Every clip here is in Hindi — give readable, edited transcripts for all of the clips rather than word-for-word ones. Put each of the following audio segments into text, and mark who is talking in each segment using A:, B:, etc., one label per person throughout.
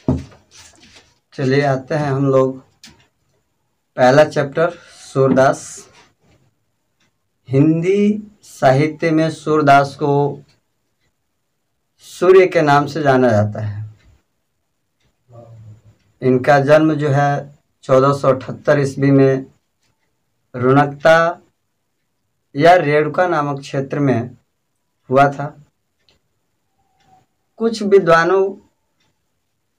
A: चलिए आते हैं हम लोग पहला चैप्टर सूरदास। हिंदी साहित्य में सूरदास को सूर्य के नाम से जाना जाता है। इनका जन्म जो है 1478 ईस्वी में रुणकता या रेणुका नामक क्षेत्र में हुआ था। कुछ विद्वानों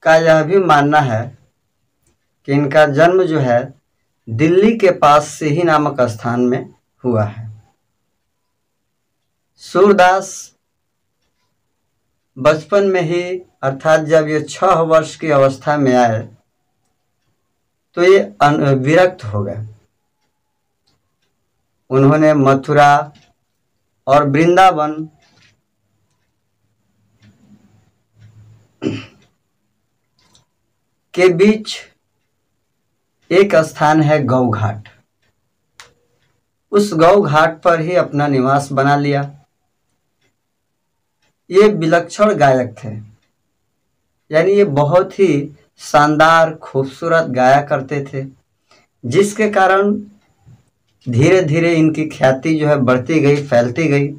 A: का यह भी मानना है कि इनका जन्म जो है दिल्ली के पास सिही नामक स्थान में हुआ है। सूरदास बचपन में ही अर्थात जब ये 6 वर्ष की अवस्था में आए तो ये विरक्त हो गए। उन्होंने मथुरा और वृंदावन के बीच एक स्थान है गौ घाट, उस गौ घाट पर ही अपना निवास बना लिया। ये विलक्षण गायक थे, यानी ये बहुत ही शानदार खूबसूरत गाया करते थे, जिसके कारण धीरे धीरे इनकी ख्याति जो है बढ़ती गई, फैलती गई।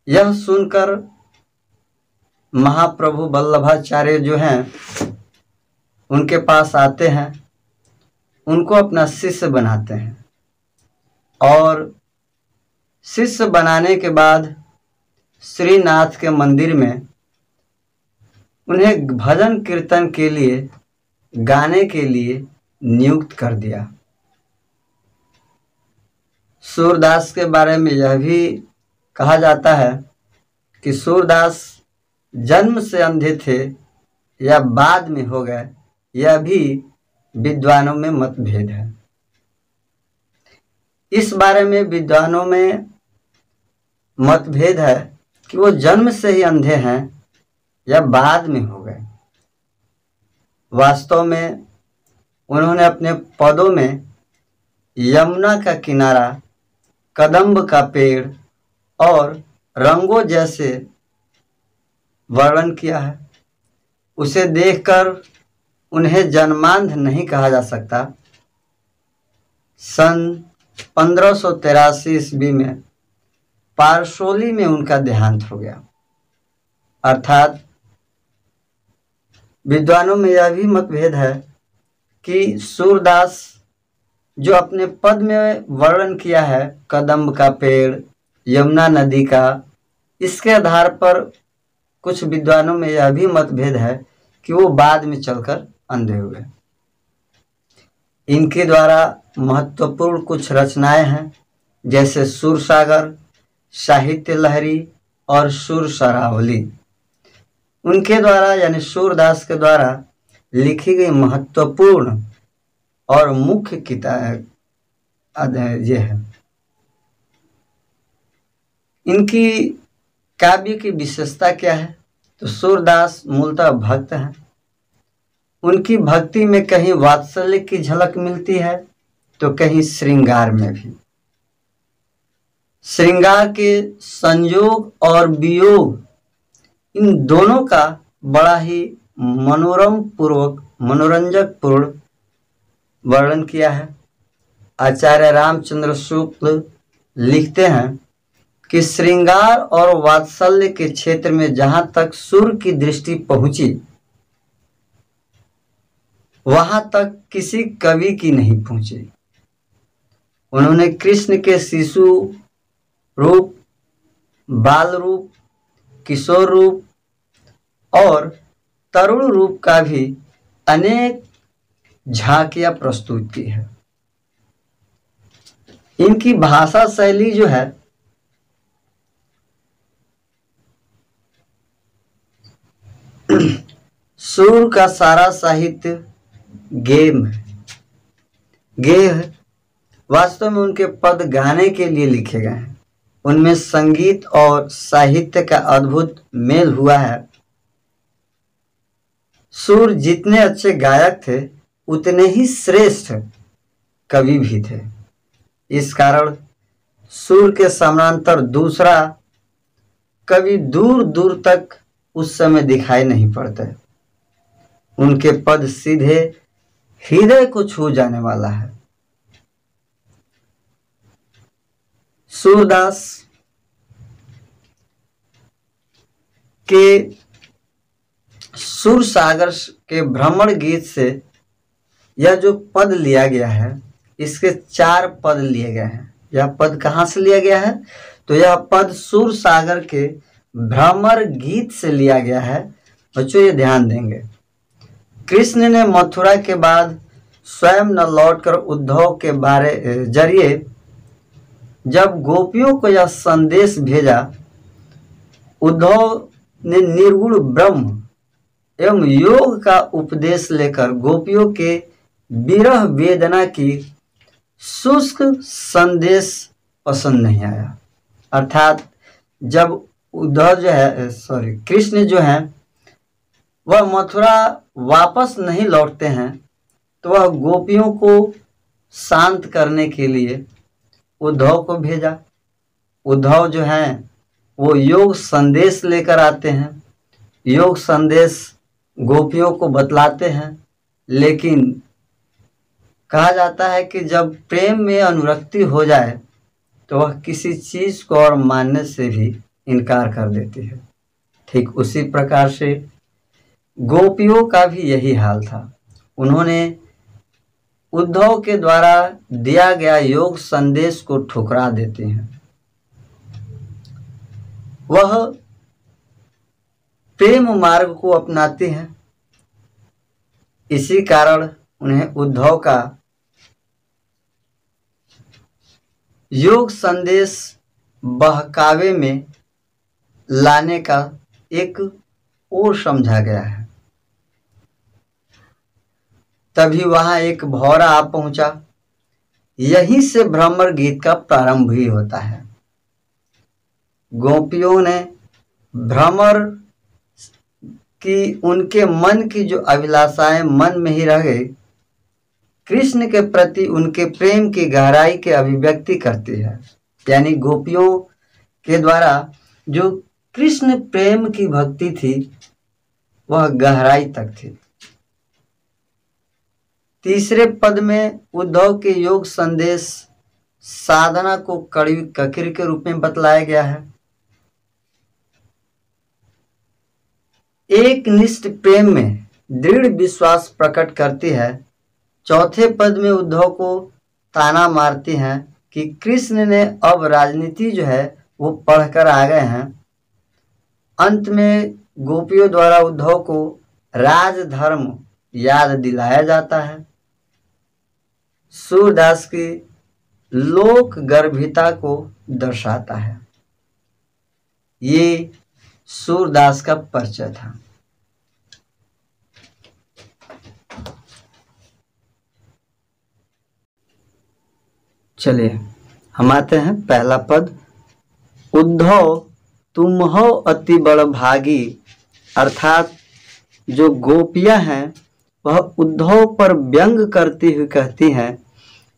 A: यह सुनकर महाप्रभु वल्लभाचार्य जो हैं उनके पास आते हैं, उनको अपना शिष्य बनाते हैं और शिष्य बनाने के बाद श्रीनाथ के मंदिर में उन्हें भजन कीर्तन के लिए, गाने के लिए नियुक्त कर दिया। सूरदास के बारे में यह भी कहा जाता है कि सूरदास जन्म से अंधे थे या बाद में हो गए, यह भी विद्वानों में मतभेद है। इस बारे में विद्वानों में मतभेद है कि वो जन्म से ही अंधे हैं या बाद में हो गए। वास्तव में उन्होंने अपने पदों में यमुना का किनारा, कदम्ब का पेड़ और रंगों जैसे वर्णन किया है। उसे देखकर उन्हें जन्मांध नहीं कहा जा सकता। सन 1583 ईस्वी में पारसोली में उनका देहांत हो गया। अर्थात विद्वानों में यह भी मतभेद है कि सूरदास जो अपने पद में वर्णन किया है, कदम्ब का पेड़, यमुना नदी का, इसके आधार पर कुछ विद्वानों में यह भी मतभेद है कि वो बाद में चलकर अंधे हुए। इनके द्वारा महत्वपूर्ण कुछ रचनाएं हैं, जैसे सूरसागर, साहित्य लहरी और सुर सरावली। उनके द्वारा यानी सूरदास के द्वारा लिखी गई महत्वपूर्ण और मुख्य किताब ये है। इनकी काव्य की विशेषता क्या है? तो सूरदास मूलतः भक्त हैं। उनकी भक्ति में कहीं वात्सल्य की झलक मिलती है तो कहीं श्रृंगार में भी। श्रृंगार के संयोग और वियोग, इन दोनों का बड़ा ही मनोरंजक पूर्ण वर्णन किया है। आचार्य रामचंद्र शुक्ल लिखते हैं कि श्रृंगार और वात्सल्य के क्षेत्र में जहां तक सुर की दृष्टि पहुंची, वहां तक किसी कवि की नहीं पहुंची। उन्होंने कृष्ण के शिशु रूप, बाल रूप, किशोर रूप और तरुण रूप का भी अनेक झांकियां प्रस्तुत की है। इनकी भाषा शैली जो है सुर का सारा साहित्य गेय है। वास्तव में उनके पद गाने के लिए लिखे गए हैं। उनमें संगीत और साहित्य का अद्भुत मेल हुआ है। सुर जितने अच्छे गायक थे उतने ही श्रेष्ठ कवि भी थे। इस कारण सुर के समानांतर दूसरा कवि दूर दूर तक उस समय दिखाई नहीं पड़ता। उनके पद सीधे हृदय को छू जाने वाला है। सूरदास के सुर सागर के भ्रमर गीत से यह जो पद लिया गया है, इसके 4 पद लिए गए हैं। यह पद कहाँ से लिया गया है? तो यह पद सुर सागर के भ्रमर गीत से लिया गया है। बच्चों ये ध्यान देंगे, कृष्ण ने मथुरा के बाद स्वयं न लौटकर उद्धव के जरिए जब गोपियों को यह संदेश भेजा, उद्धव ने निर्गुण ब्रह्म एवं योग का उपदेश लेकर गोपियों के विरह वेदना की शुष्क संदेश पसंद नहीं आया। अर्थात जब उद्धव जो है कृष्ण जो है वह मथुरा वापस नहीं लौटते हैं, तो वह गोपियों को शांत करने के लिए उद्धव को भेजा। उद्धव जो हैं वो योग संदेश लेकर आते हैं, योग संदेश गोपियों को बतलाते हैं। लेकिन कहा जाता है कि जब प्रेम में अनुरक्ति हो जाए तो वह किसी चीज़ को और मानने से भी इनकार कर देती है। ठीक उसी प्रकार से गोपियों का भी यही हाल था। उन्होंने उद्धव के द्वारा दिया गया योग संदेश को ठुकरा देते हैं। वह प्रेम मार्ग को अपनाते हैं। इसी कारण उन्हें उद्धव का योग संदेश बहकावे में लाने का एक और समझा गया है। तभी वहां एक भौरा आ पहुंचा। यहीं से भ्रमर गीत का प्रारंभ ही होता है। गोपियों ने भ्रमर की उनके मन की जो अभिलाषाएं मन में ही रह गई, कृष्ण के प्रति उनके प्रेम की गहराई की अभिव्यक्ति करती है। यानी गोपियों के द्वारा जो कृष्ण प्रेम की भक्ति थी वह गहराई तक थी। तीसरे पद में उद्धव के योग संदेश साधना को कड़ी ककीर के रूप में बतलाया गया है। एक निष्ठ प्रेम में दृढ़ विश्वास प्रकट करती है। चौथे पद में उद्धव को ताना मारती हैं कि कृष्ण ने अब राजनीति जो है वो पढ़कर आ गए हैं। अंत में गोपियों द्वारा उद्धव को राजधर्म याद दिलाया जाता है। सूरदास की लोक गर्भिता को दर्शाता है। ये सूरदास का परिचय था। चलिए हम आते हैं पहला पद। उद्धव तुम हो अति बड़ भागी। अर्थात जो गोपियां हैं वह उद्धव पर व्यंग करती हुई कहती हैं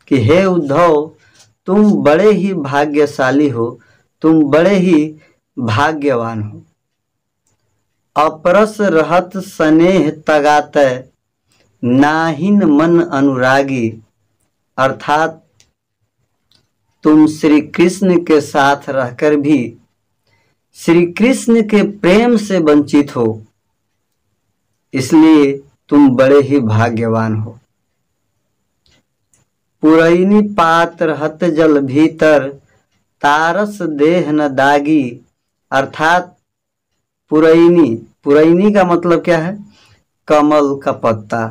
A: कि हे उद्धव, तुम बड़े ही भाग्यशाली हो, तुम बड़े ही भाग्यवान हो। अपरस रहत स्नेह तगातै, नाहिन मन अनुरागी। अर्थात तुम श्री कृष्ण के साथ रहकर भी श्री कृष्ण के प्रेम से वंचित हो, इसलिए तुम बड़े ही भाग्यवान हो। पुरैनी पात रहत जल भीतर, तारस देह न दागी। अर्थात पुरैनी का मतलब क्या है? कमल का पत्ता।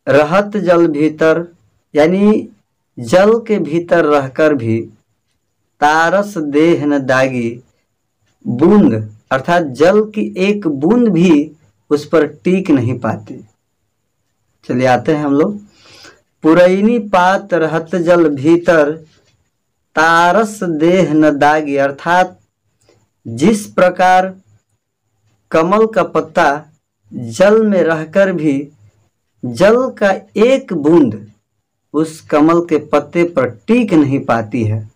A: रहत जल भीतर यानी जल के भीतर रहकर भी, तारस देह न दागी, बूंद अर्थात जल की एक बूंद भी उस पर टीक नहीं पाती। चलिए आते हैं हम लोग। पुरैनी पात रहत जल भीतर, तारस देह न दागी। अर्थात जिस प्रकार कमल का पत्ता जल में रहकर भी जल का एक बूंद उस कमल के पत्ते पर टीक नहीं पाती है,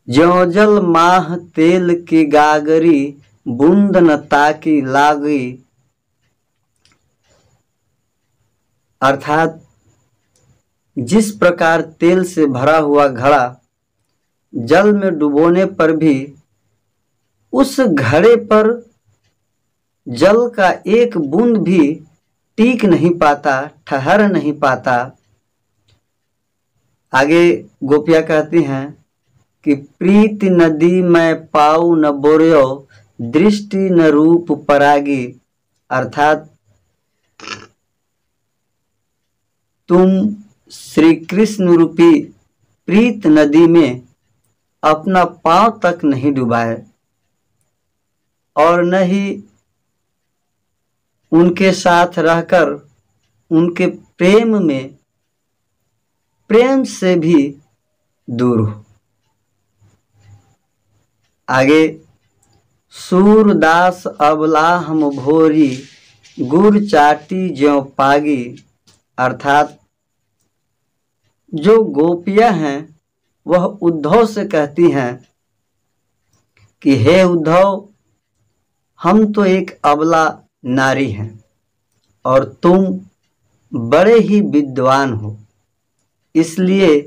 A: ज्यों जल माह तेल की गागरी, बूंद न ताकी लागी, अर्थात जिस प्रकार तेल से भरा हुआ घड़ा जल में डुबोने पर भी उस घड़े पर जल का एक बूंद भी टिक नहीं पाता, ठहर नहीं पाता। आगे गोपियाँ कहती हैं कि प्रीति नदी मैं पाऊ न बोर्यो, दृष्टि न रूप परागी, अर्थात तुम श्री कृष्ण रूपी प्रीत नदी में अपना पांव तक नहीं डुबाए और न ही उनके साथ रहकर उनके प्रेम में प्रेम से भी दूर हो। आगे सूरदास अबला हम भोरी, गुर चाटी ज्यों पागी, अर्थात जो गोपियां हैं वह उद्धव से कहती हैं कि हे उद्धव, हम तो एक अबला नारी हैं और तुम बड़े ही विद्वान हो, इसलिए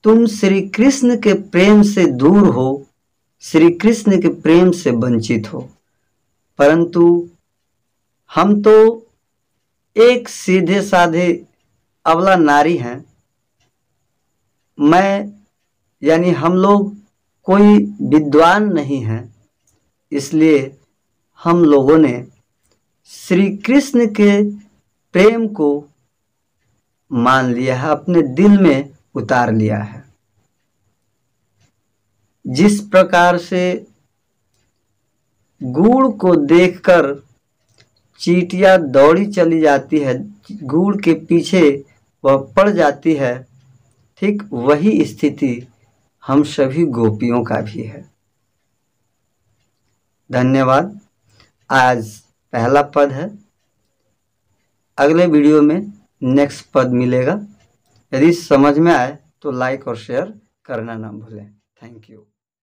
A: तुम श्री कृष्ण के प्रेम से दूर हो, श्री कृष्ण के प्रेम से वंचित हो। परंतु हम तो एक सीधे साधे अबला नारी हैं। मैं यानी हम लोग कोई विद्वान नहीं हैं, इसलिए हम लोगों ने श्री कृष्ण के प्रेम को मान लिया है, अपने दिल में उतार लिया है। जिस प्रकार से गुड़ को देखकर चींटियां दौड़ी चली जाती है, गुड़ के पीछे वह पड़ जाती है, ठीक वही स्थिति हम सभी गोपियों का भी है। धन्यवाद। आज पहला पद है, अगले वीडियो में नेक्स्ट पद मिलेगा। यदि समझ में आए तो लाइक और शेयर करना ना भूलें। Thank you.